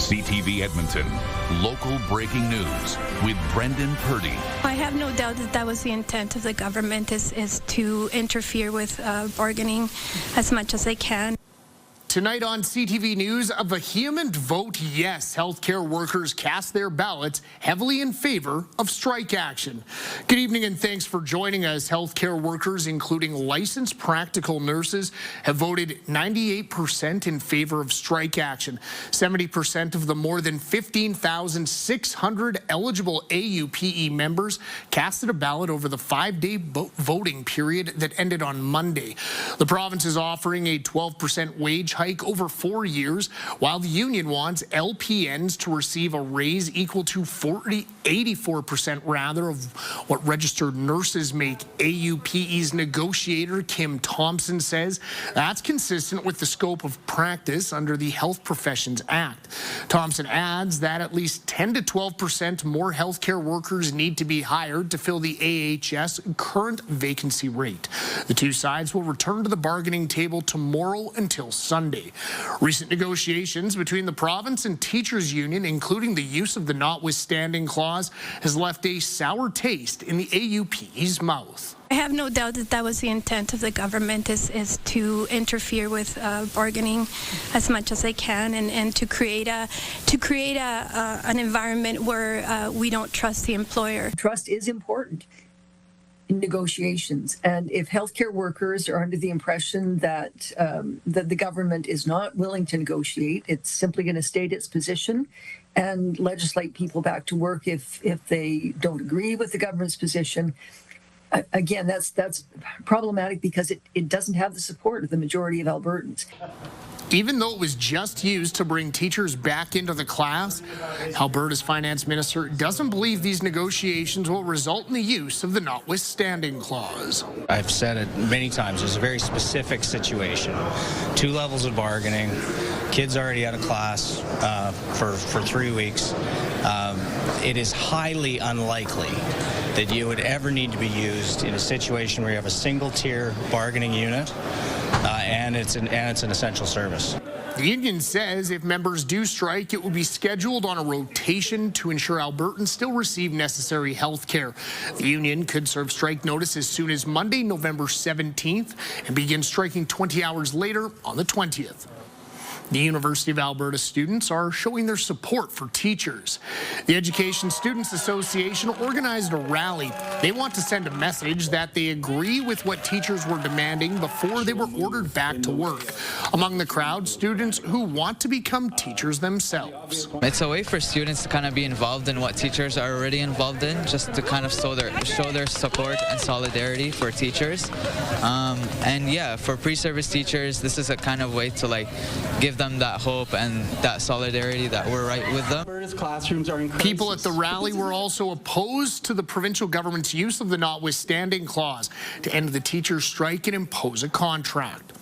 CTV Edmonton, local breaking news with Brendan Purdy. I have no doubt that that was the intent of the government is to interfere with bargaining as much as they can. Tonight on CTV News, a vehement vote yes. Healthcare workers cast their ballots heavily in favor of strike action. Good evening and thanks for joining us. Healthcare workers, including licensed practical nurses, have voted 98% in favor of strike action. 70% of the more than 15,600 eligible AUPE members casted a ballot over the 5-day voting period that ended on Monday. The province is offering a 12% wage hike over 4 years, while the union wants LPNs to receive a raise equal to 84% rather of what registered nurses make. AUPE's negotiator Kim Thompson says that's consistent with the scope of practice under the Health Professions Act. Thompson adds that at least 10 to 12% more healthcare workers need to be hired to fill the AHS current vacancy rate. The two sides will return to the bargaining table tomorrow until Sunday. Recent negotiations between the province and teachers union, including the use of the notwithstanding clause, has left a sour taste in the AUPE's mouth. I have no doubt that that was the intent of the government is to interfere with bargaining as much as they can and to create an environment where we don't trust the employer. Trust is important in negotiations, and if healthcare workers are under the impression that that the government is not willing to negotiate, it's simply going to state its position and legislate people back to work if they don't agree with the government's position. Again, that's problematic because it doesn't have the support of the majority of Albertans. Even though it was just used to bring teachers back into the class, Alberta's finance minister doesn't believe these negotiations will result in the use of the notwithstanding clause. I've said it many times, there's a very specific situation. 2 levels of bargaining, kids already out of class for 3 weeks. It is highly unlikely that you would ever need to be used in a situation where you have a single-tier bargaining unit and it's an essential service. The union says if members do strike, it will be scheduled on a rotation to ensure Albertans still receive necessary health care. The union could serve strike notice as soon as Monday, November 17th, and begin striking 20 hours later on the 20th. The University of Alberta students are showing their support for teachers. The Education Students Association organized a rally. They want to send a message that they agree with what teachers were demanding before they were ordered back to work. Among the crowd, students who want to become teachers themselves. It's a way for students to kind of be involved in what teachers are already involved in, just to kind of show their support and solidarity for teachers. And yeah, for pre-service teachers, this is a kind of way to give them that hope and that solidarity that we're right with them. People at the rally were also opposed to the provincial government's use of the notwithstanding clause to end the teachers' strike and impose a contract.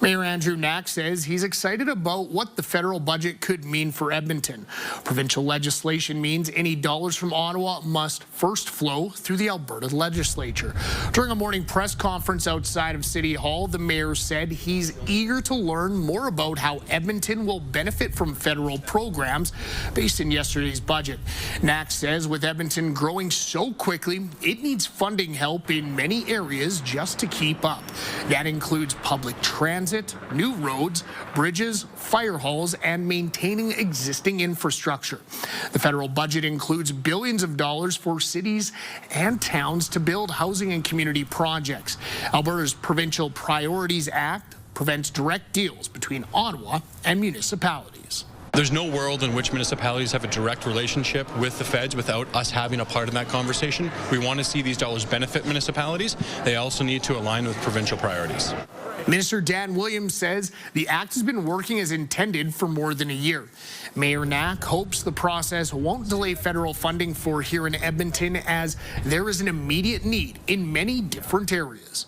Mayor Andrew Knack says he's excited about what the federal budget could mean for Edmonton. Provincial legislation means any dollars from Ottawa must first flow through the Alberta legislature. During a morning press conference outside of City Hall, the mayor said he's eager to learn more about how Edmonton will benefit from federal programs based in yesterday's budget. Knack says with Edmonton growing so quickly, it needs funding help in many areas just to keep up. That includes public transit, new roads, bridges, fire halls, and maintaining existing infrastructure. The federal budget includes billions of dollars for cities and towns to build housing and community projects. Alberta's Provincial Priorities Act prevents direct deals between Ottawa and municipalities. There's no world in which municipalities have a direct relationship with the feds without us having a part in that conversation. We want to see these dollars benefit municipalities. They also need to align with provincial priorities. Minister Dan Williams says the act has been working as intended for more than a year. Mayor Knack hopes the process won't delay federal funding for here in Edmonton, as there is an immediate need in many different areas.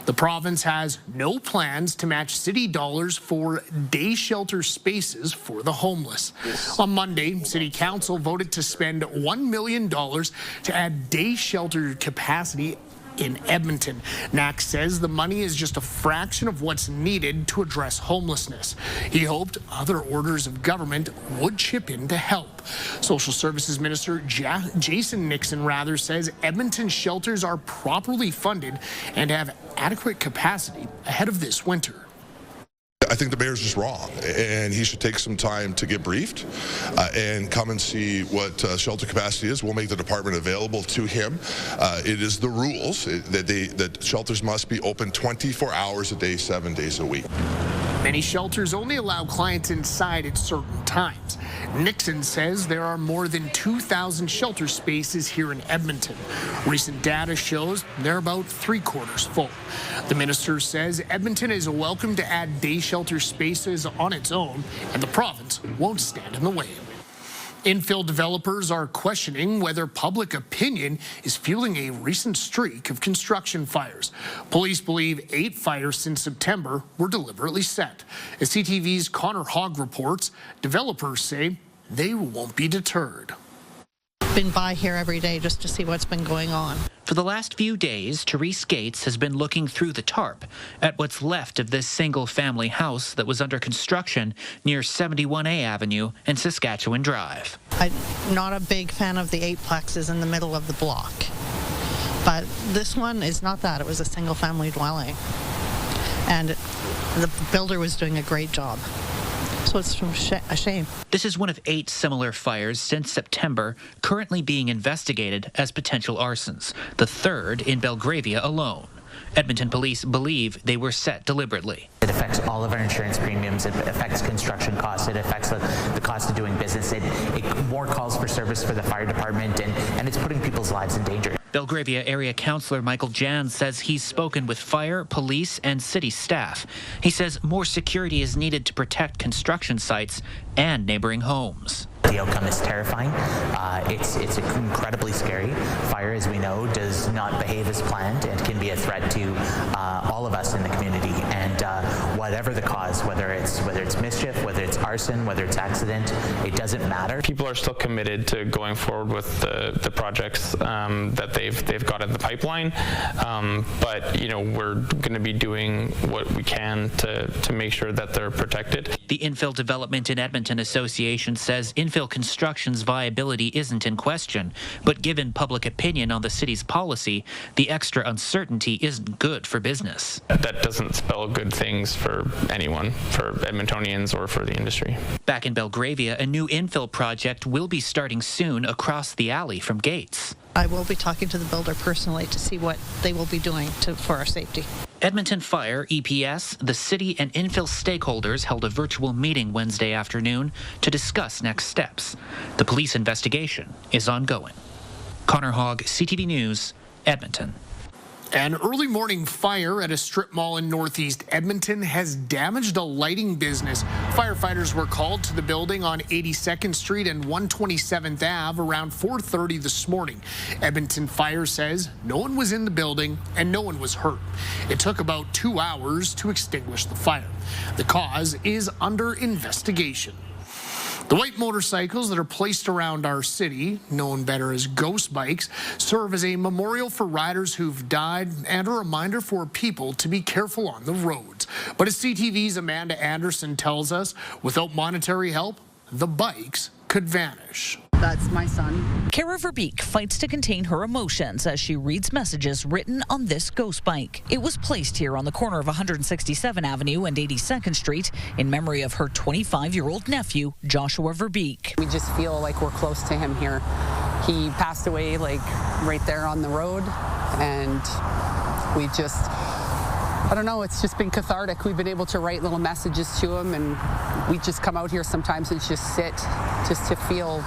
The province has no plans to match city dollars for day shelter spaces for the homeless. On Monday, City Council voted to spend $1 million to add day shelter capacity in Edmonton. NAC says the money is just a fraction of what's needed to address homelessness. He hoped other orders of government would chip in to help. Social Services Minister Jason Nixon says Edmonton shelters are properly funded and have adequate capacity ahead of this winter. I think the mayor's just wrong, and he should take some time to get briefed and come and see what shelter capacity is. We'll make the department available to him. It is the rules that shelters must be open 24 hours a day, 7 days a week. Many shelters only allow clients inside at certain times. Nixon says there are more than 2,000 shelter spaces here in Edmonton. Recent data shows they're about three-quarters full. The minister says Edmonton is welcome to add day shelter spaces on its own, and the province won't stand in the way. Infill developers are questioning whether public opinion is fueling a recent streak of construction fires. Police believe 8 fires since September were deliberately set. As CTV's Connor Hogg reports, developers say they won't be deterred. Been by here every day just to see what's been going on. For the last few days, Therese Gates has been looking through the tarp at what's left of this single-family house that was under construction near 71A Avenue and Saskatchewan Drive. I'm not a big fan of the 8-plexes in the middle of the block, but this one is not that. It was a single-family dwelling, and the builder was doing a great job. So it's a shame. This is one of 8 similar fires since September, currently being investigated as potential arsons, the 3rd in Belgravia alone. Edmonton police believe they were set deliberately. It affects all of our insurance premiums. It affects construction costs. It affects the cost of doing business. It more calls for service for the fire department, and it's putting people's lives in danger. Belgravia Area Councillor Michael Jans says he's spoken with fire, police, and city staff. He says more security is needed to protect construction sites and neighboring homes. The outcome is terrifying. It's incredibly scary. Fire, as we know, does not behave as planned and can be a threat to all of us in the community. And whatever the cause, whether it's mischief, whether it's arson, whether it's accident, it doesn't matter. People are still committed to going forward with the projects that they've got in the pipeline. But we're going to be doing what we can to make sure that they're protected. The Infill Development in Edmonton Association says Infill Construction's viability isn't in question, but given public opinion on the city's policy, the extra uncertainty isn't good for business. That doesn't spell good things for anyone, for Edmontonians or for the industry. Back in Belgravia, a new infill project will be starting soon across the alley from Gates. I will be talking to the builder personally to see what they will be doing for our safety. Edmonton Fire, EPS, the city and Infill stakeholders held a virtual meeting Wednesday afternoon to discuss next steps. The police investigation is ongoing. Connor Hogg, CTV News, Edmonton. An early morning fire at a strip mall in northeast Edmonton has damaged a lighting business. Firefighters were called to the building on 82nd Street and 127th Ave around 4:30 this morning. Edmonton Fire says no one was in the building and no one was hurt. It took about 2 hours to extinguish the fire. The cause is under investigation. The white motorcycles that are placed around our city, known better as ghost bikes, serve as a memorial for riders who've died and a reminder for people to be careful on the roads. But as CTV's Amanda Anderson tells us, without monetary help, the bikes could vanish. That's my son. Kara Verbeek fights to contain her emotions as she reads messages written on this ghost bike. It was placed here on the corner of 167 Avenue and 82nd Street in memory of her 25-year-old nephew, Joshua Verbeek. We just feel like we're close to him here. He passed away right there on the road, and we just, I don't know, it's just been cathartic. We've been able to write little messages to him, and we just come out here sometimes and just sit just to feel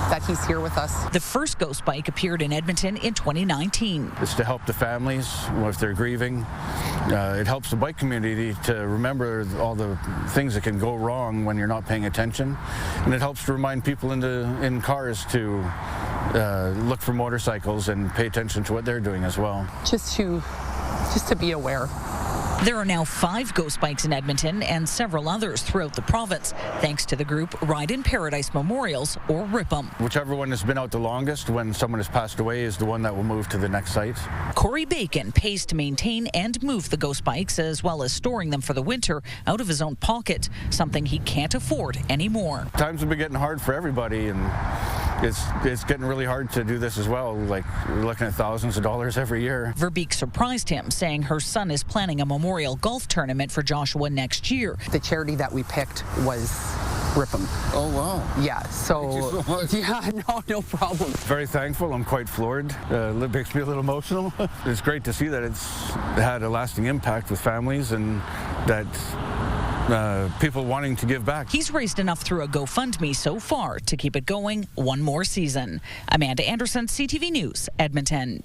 that he's here with us. The first ghost bike appeared in Edmonton in 2019. It's to help the families if they're grieving. It helps the bike community to remember all the things that can go wrong when you're not paying attention. And it helps to remind people in cars to look for motorcycles and pay attention to what they're doing as well. Just to be aware There are now 5 ghost bikes in Edmonton and several others throughout the province, thanks to the group Ride in Paradise Memorials, or RIP'em. Whichever one has been out the longest when someone has passed away is the one that will move to the next site. Corey Bacon pays to maintain and move the ghost bikes, as well as storing them for the winter out of his own pocket, something he can't afford anymore. Times have been getting hard for everybody, and it's getting really hard to do this as well. Like, we're looking at thousands of dollars every year. Verbeek surprised him, saying her son is planning a memorial golf tournament for Joshua next year. The charity that we picked was RIP'em. Oh, wow. Yeah, so, yeah, no problem. Very thankful. I'm quite floored. It makes me a little emotional. It's great to see that it's had a lasting impact with families and that people wanting to give back. He's raised enough through a GoFundMe so far to keep it going one more season. Amanda Anderson, CTV News, Edmonton.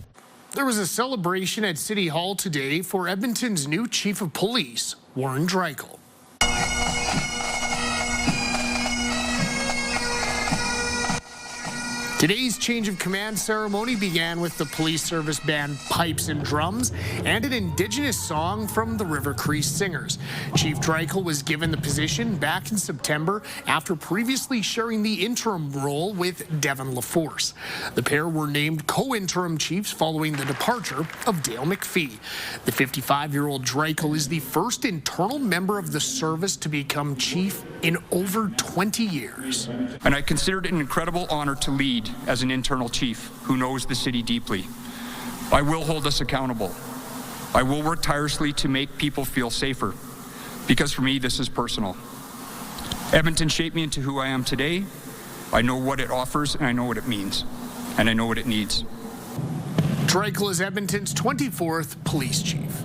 There was a celebration at City Hall today for Edmonton's new Chief of Police, Warren Dreichel. Today's change of command ceremony began with the police service band Pipes and Drums and an Indigenous song from the River Cree Singers. Chief Dreichel was given the position back in September after previously sharing the interim role with Devin LaForce. The pair were named co-interim chiefs following the departure of Dale McPhee. The 55-year-old Dreichel is the first internal member of the service to become chief in over 20 years. And I consider it an incredible honor to lead as an internal chief who knows the city deeply. I will hold us accountable. I will work tirelessly to make people feel safer, because for me, this is personal. Edmonton shaped me into who I am today. I know what it offers, and I know what it means, and I know what it needs. Dreichel is Edmonton's 24th police chief.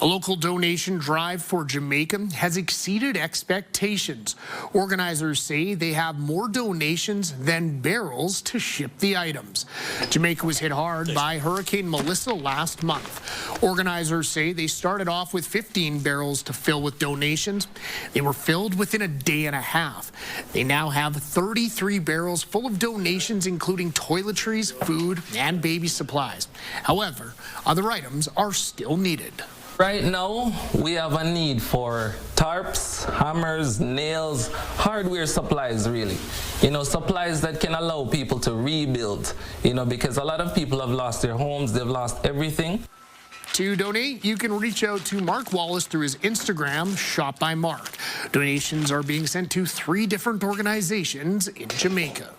A local donation drive for Jamaica has exceeded expectations. Organizers say they have more donations than barrels to ship the items. Jamaica was hit hard by Hurricane Melissa last month. Organizers say they started off with 15 barrels to fill with donations. They were filled within a day and a half. They now have 33 barrels full of donations, including toiletries, food, and baby supplies. However, other items are still needed. Right now, we have a need for tarps, hammers, nails, hardware supplies, really. Supplies that can allow people to rebuild, because a lot of people have lost their homes, they've lost everything. To donate, you can reach out to Mark Wallace through his Instagram, Shop by Mark. Donations are being sent to 3 different organizations in Jamaica.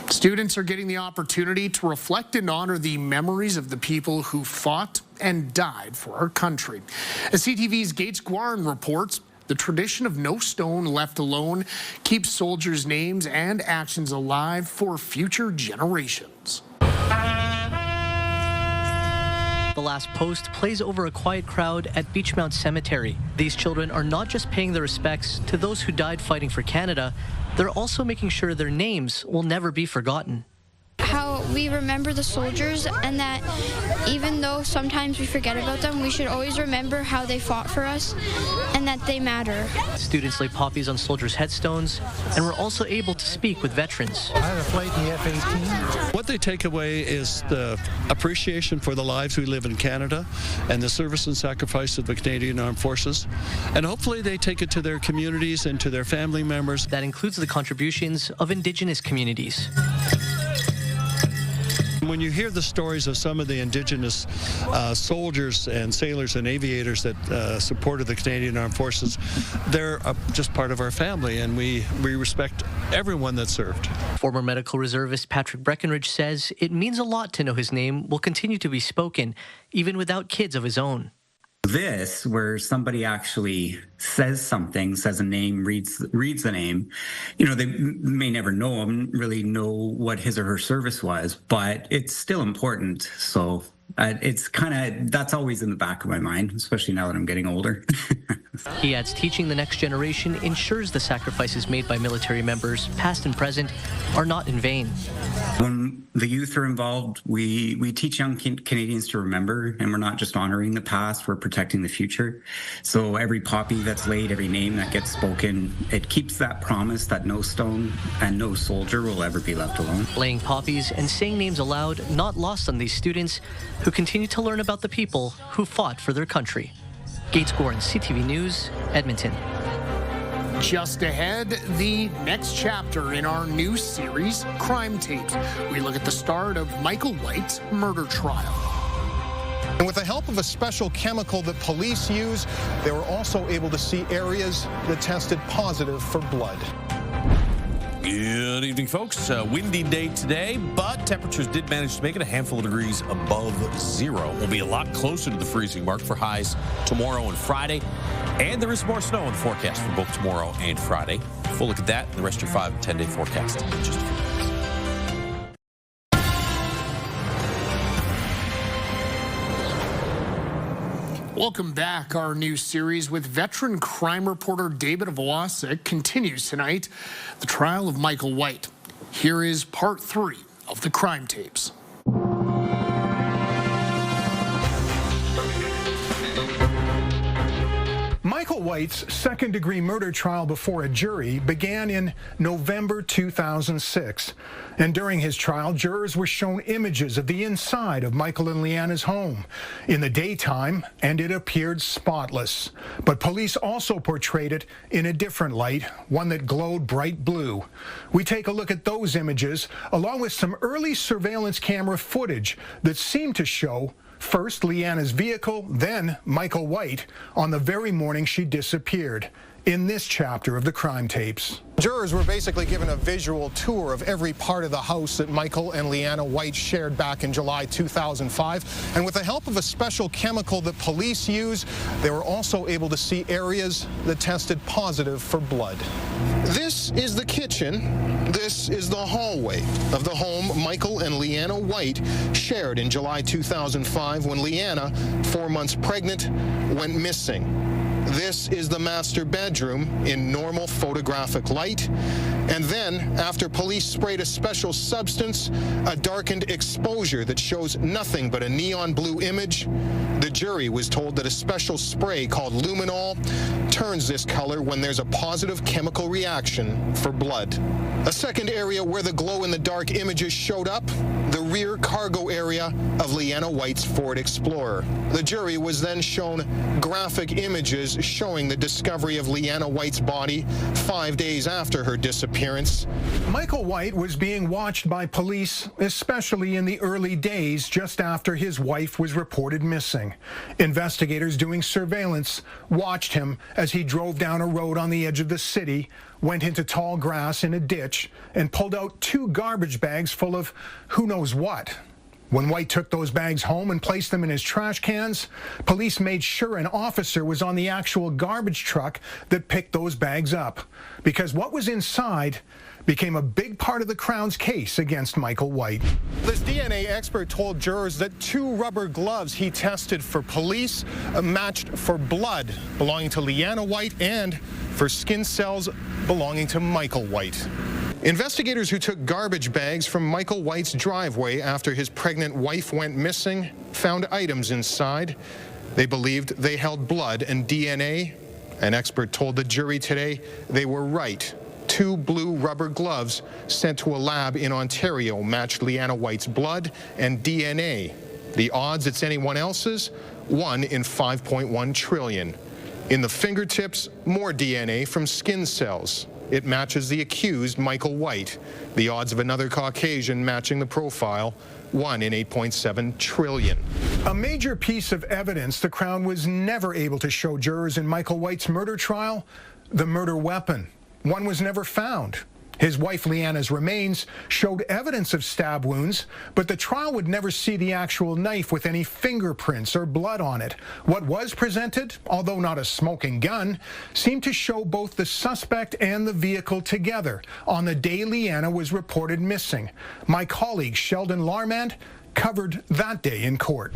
Students are getting the opportunity to reflect and honor the memories of the people who fought and died for our country. As CTV's Gates Guarin reports, the tradition of no stone left alone keeps soldiers' names and actions alive for future generations. The Last Post plays over a quiet crowd at Beachmount Cemetery. These children are not just paying their respects to those who died fighting for Canada, they're also making sure their names will never be forgotten. How we remember the soldiers, and that even though sometimes we forget about them, we should always remember how they fought for us and that they matter. Students lay poppies on soldiers' headstones and were also able to speak with veterans. I had a flight in the F-18. What they take away is the appreciation for the lives we live in Canada and the service and sacrifice of the Canadian Armed Forces. And hopefully they take it to their communities and to their family members. That includes the contributions of Indigenous communities. When you hear the stories of some of the Indigenous soldiers and sailors and aviators that supported the Canadian Armed Forces, they're just part of our family, and we respect everyone that served. Former medical reservist Patrick Breckenridge says it means a lot to know his name will continue to be spoken, even without kids of his own. This, where somebody actually says something, says a name, reads the name, they may never know him, really know what his or her service was, but it's still important. So it's that's always in the back of my mind, especially now that I'm getting older. He adds teaching the next generation ensures the sacrifices made by military members, past and present, are not in vain. When the youth are involved, we teach young Canadians to remember, and we're not just honoring the past, we're protecting the future. So every poppy that's laid, every name that gets spoken, it keeps that promise that no stone and no soldier will ever be left alone. Laying poppies and saying names aloud, not lost on these students who continue to learn about the people who fought for their country. Gates Gorin, CTV News, Edmonton. Just ahead, the next chapter in our new series, Crime Tapes. We look at the start of Michael White's murder trial. And with the help of a special chemical that police use, they were also able to see areas that tested positive for blood. Good evening, folks. Windy day today, but temperatures did manage to make it a handful of degrees above zero. We'll be a lot closer to the freezing mark for highs tomorrow and Friday. And there is more snow in the forecast for both tomorrow and Friday. Full look at that and the rest of your 5 and 10 day forecast in just a few minutes. Welcome back. Our new series with veteran crime reporter David Vlasic continues tonight. The trial of Michael White. Here is part 3 of the crime tapes. Michael White's second-degree murder trial before a jury began in November 2006. And during his trial, jurors were shown images of the inside of Michael and Leanna's home in the daytime, and it appeared spotless. But police also portrayed it in a different light, one that glowed bright blue. We take a look at those images, along with some early surveillance camera footage that seemed to show first Leanna's vehicle, then Michael White, on the very morning she disappeared, in this chapter of the crime tapes. Jurors were basically given a visual tour of every part of the house that Michael and Leanna White shared back in July 2005. And with the help of a special chemical that police use, they were also able to see areas that tested positive for blood. This is the kitchen. This is the hallway of the home Michael and Leanna White shared in July 2005 when Leanna, 4 months pregnant, went missing. This is the master bedroom in normal photographic light. And then, after police sprayed a special substance, a darkened exposure that shows nothing but a neon blue image, the jury was told that a special spray called luminol turns this color when there's a positive chemical reaction for blood. A second area where the glow-in-the-dark images showed up, the rear cargo area of Leanna White's Ford Explorer. The jury was then shown graphic images showing the discovery of Leanna White's body 5 days after her disappearance. Michael White was being watched by police, especially in the early days just after his wife was reported missing. Investigators doing surveillance watched him as he drove down a road on the edge of the city, went into tall grass in a ditch, and pulled out 2 garbage bags full of who knows what. When White took those bags home and placed them in his trash cans, police made sure an officer was on the actual garbage truck that picked those bags up, because what was inside became a big part of the Crown's case against Michael White. This DNA expert told jurors that 2 rubber gloves he tested for police matched for blood belonging to Leanna White and for skin cells belonging to Michael White. Investigators who took garbage bags from Michael White's driveway after his pregnant wife went missing found items inside. They believed they held blood and DNA. An expert told the jury today they were right. 2 blue rubber gloves sent to a lab in Ontario matched Leanna White's blood and DNA. The odds it's anyone else's? 1 in 5.1 trillion. In the fingertips, more DNA from skin cells. It matches the accused, Michael White. The odds of another Caucasian matching the profile, 1 in 8.7 trillion. A major piece of evidence the Crown was never able to show jurors in Michael White's murder trial, the murder weapon. One was never found. His wife Leanna's remains showed evidence of stab wounds, but the trial would never see the actual knife with any fingerprints or blood on it. What was presented, although not a smoking gun, seemed to show both the suspect and the vehicle together on the day Leanna was reported missing. My colleague Sheldon Larmand covered that day in court.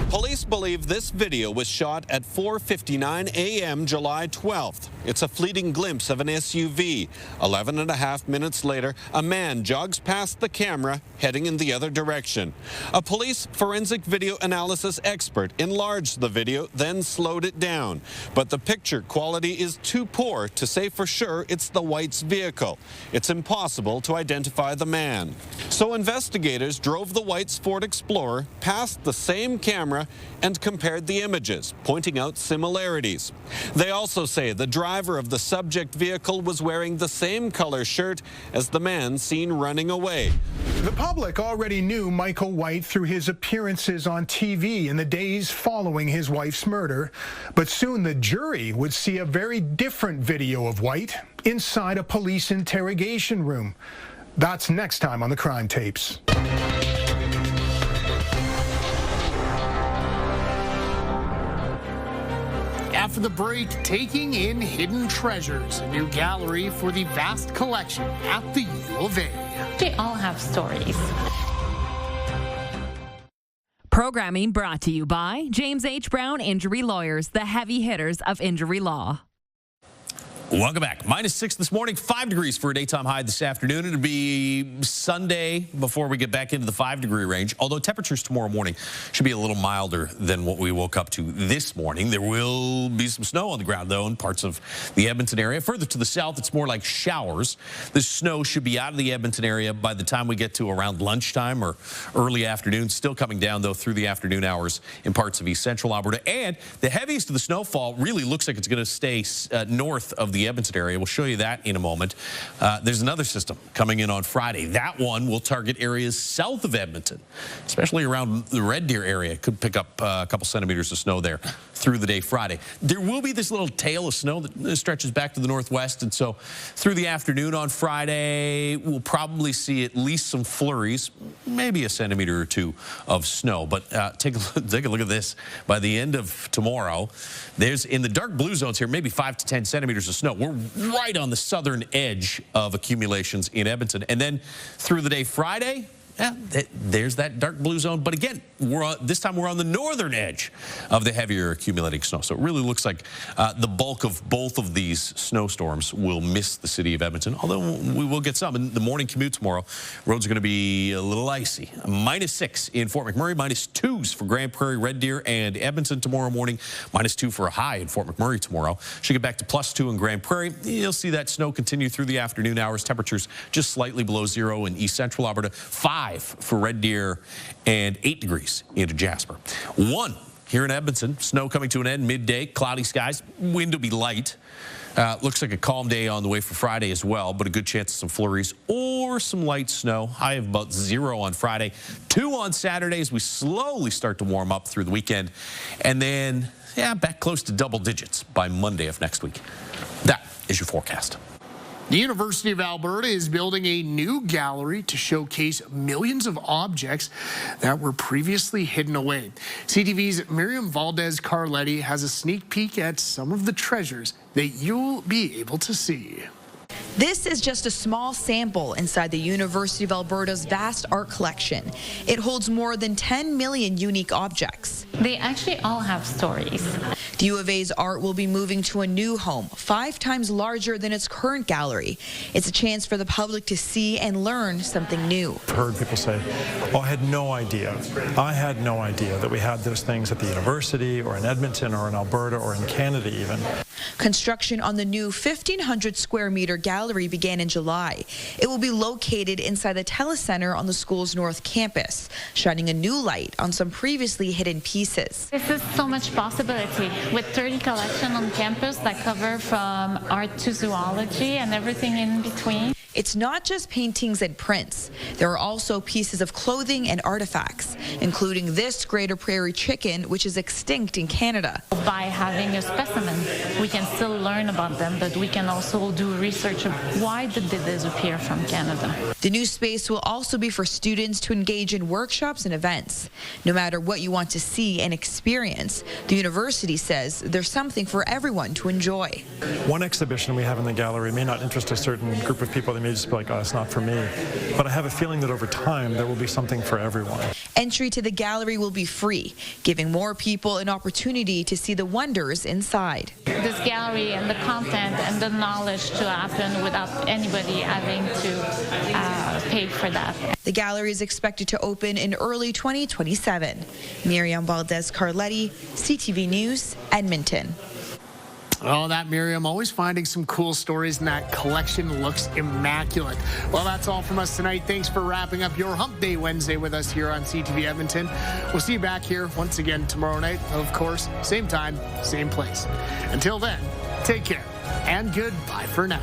Police believe this video was shot at 4:59 a.m. July 12th. It's a fleeting glimpse of an SUV. 11 and a half minutes later, a man jogs past the camera, heading in the other direction. A police forensic video analysis expert enlarged the video, then slowed it down. But the picture quality is too poor to say for sure it's the White's vehicle. It's impossible to identify the man. So investigators drove the White's Ford Explorer past the same camera camera and compared the images, pointing out similarities. They also say the driver of the subject vehicle was wearing the same color shirt as the man seen running away. The public already knew Michael White through his appearances on TV in the days following his wife's murder, but soon the jury would see a very different video of White inside a police interrogation room. That's next time on the Crime Tapes. After the break, taking in hidden treasures, a new gallery for the vast collection at the U of A. They all have stories. Programming brought to you by James H. Brown Injury Lawyers, the heavy hitters of injury law. Welcome back. -6 this morning, 5 degrees for a daytime high this afternoon. It'll be Sunday before we get back into the 5-degree range, although temperatures tomorrow morning should be a little milder than what we woke up to this morning. There will be some snow on the ground, though, in parts of the Edmonton area. Further to the south, it's more like showers. The snow should be out of the Edmonton area by the time we get to around lunchtime or early afternoon. Still coming down, though, through the afternoon hours in parts of east central Alberta. And the heaviest of the snowfall really looks like it's going to stay north of the Edmonton area. We'll show you that in a moment. There's another system coming in on Friday. That one will target areas south of Edmonton, especially around the Red Deer area. Could pick up a couple centimeters of snow there through the day Friday. There will be this little tail of snow that stretches back to the northwest, and so through the afternoon on Friday, we'll probably see at least some flurries, maybe a centimeter or two of snow. But take a look at this. By the end of tomorrow, there's in the dark blue zones here, maybe 5 to 10 centimeters of snow. We're right on the southern edge of accumulations in Edmonton. And then through the day Friday, yeah, there's that dark blue zone. But again, this time we're on the northern edge of the heavier accumulating snow. So it really looks like the bulk of both of these snowstorms will miss the city of Edmonton, although we will get some. In the morning commute tomorrow, roads are going to be a little icy. -6 in Fort McMurray, -2s for Grand Prairie, Red Deer, and Edmonton tomorrow morning. -2 for a high in Fort McMurray tomorrow. Should get back to +2 in Grand Prairie. You'll see that snow continue through the afternoon hours. Temperatures just slightly below 0 in east central Alberta. 5 for Red Deer and 8 degrees into Jasper. 1 here in Edmonton. Snow coming to an end midday. Cloudy skies. Wind will be light. Looks like a calm day on the way for Friday as well, but a good chance of some flurries or some light snow. High of about 0 on Friday. 2 on Saturday as we slowly start to warm up through the weekend. And then, yeah, back close to double digits by Monday of next week. That is your forecast. The University of Alberta is building a new gallery to showcase millions of objects that were previously hidden away. CTV's Miriam Valdez-Carletti has a sneak peek at some of the treasures that you'll be able to see. This is just a small sample inside the University of Alberta's vast art collection. It holds more than 10 million unique objects. They actually all have stories. The U of A's art will be moving to a new home, 5 times larger than its current gallery. It's a chance for the public to see and learn something new. I've heard people say, oh, I had no idea. I had no idea that we had those things at the university or in Edmonton or in Alberta or in Canada even. Construction on the new 1,500 square meter gallery began in July. It will be located inside the telecenter on the school's north campus, shining a new light on some previously hidden pieces. This is so much possibility with 30 collections on campus that cover from art to zoology and everything in between. It's not just paintings and prints. There are also pieces of clothing and artifacts, including this Greater Prairie chicken, which is extinct in Canada. By having a specimen, we can still learn about them, but we can also do research of why did they disappear from Canada. The new space will also be for students to engage in workshops and events. No matter what you want to see and experience, the university says there's something for everyone to enjoy. One exhibition we have in the gallery may not interest a certain group of people. They may just be like, oh, it's not for me. But I have a feeling that over time there will be something for everyone. Entry to the gallery will be free, giving more people an opportunity to see the wonders inside. This gallery and the content and the knowledge to happen without anybody having to pay for that. The gallery is expected to open in early 2027. Miriam Valdez-Carletti, CTV News, Edmonton. Oh, that Miriam, always finding some cool stories, and that collection looks immaculate. Well, that's all from us tonight. Thanks for wrapping up your Hump Day Wednesday with us here on CTV Edmonton. We'll see you back here once again tomorrow night, of course, same time, same place. Until then, take care and goodbye for now.